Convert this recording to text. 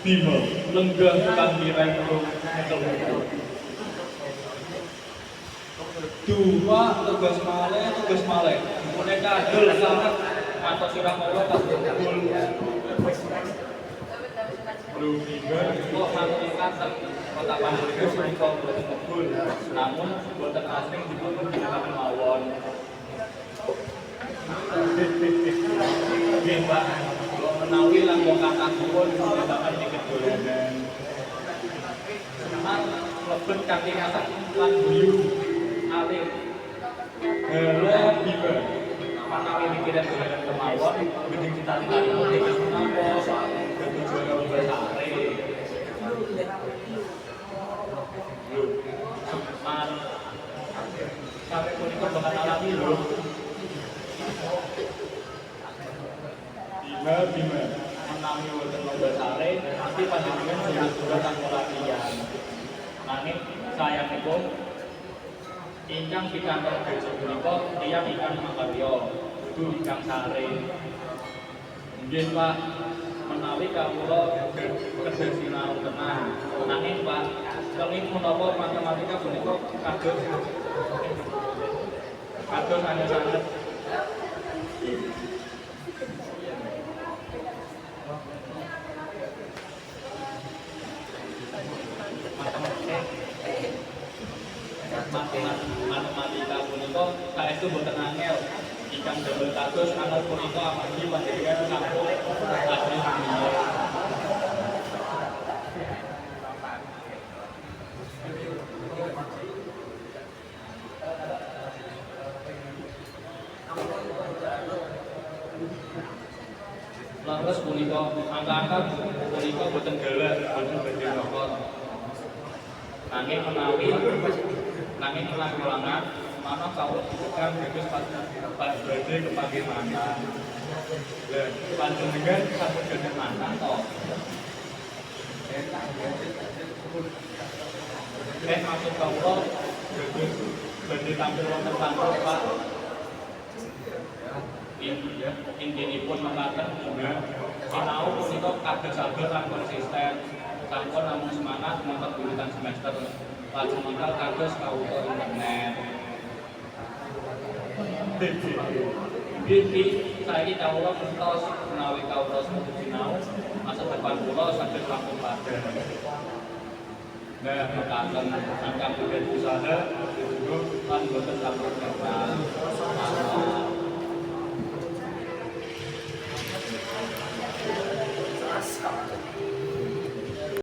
Bima lenggah kangge rekro nyekel. Dua tugas malih. Mune kadul sanget matos sirah kala kadul. Bima kok mangkat kota Pandeglang menika boten kebul. Namun boten asring dipun ginakaken mawon. Nggih, Pak. Menawi langkung kakangipun nindakaken tiket dolanan. Semar mlebet kanthi ngasak lan guyu alih. Hele Bima. Menawi mikiran dolanan kemawon, gedeng cita-citanipun tiket menapa? Gedeng juara lomba sare. Semar sampai punika bakal alami lho. Bima menawi wonten lomba sare pasti panjenengan sudah tanpa latihan. Nanging sayangipun ingkang pikantuk desa punika tiyang ingkang makarya kudu ingkang sare. Nggih Pak, menawi kawula kedah sinau tenan. Nanging Pak, kenging menapa matematika punika kados sanget-sanget. Matematika punika saestu boten angel. Ingkang damel kados angel punika amargi panjenengan sampun asli dunia. Lantas punika angka-angka punika boten galak, boten badhe nokot. Nanging melang-melangan manah kawula ditekan dados pas badhe kepanggih manah. Lah panjenengan sampun gadhah manah to. Maksud kawula dados badhe tampil wonten tampil Pak. Intinipun mekaten sinau punika kados-kados lan konsisten. Sampun namung semangat montok wiwitan semester. Lajeng mangkal kados kawula internet. Iki saiki kawula entos menawi kawula sampun sinau, masa depan kula saged langkung padha. Nah, mekaten angka budaya usaha itu lan boten langkung terkenal.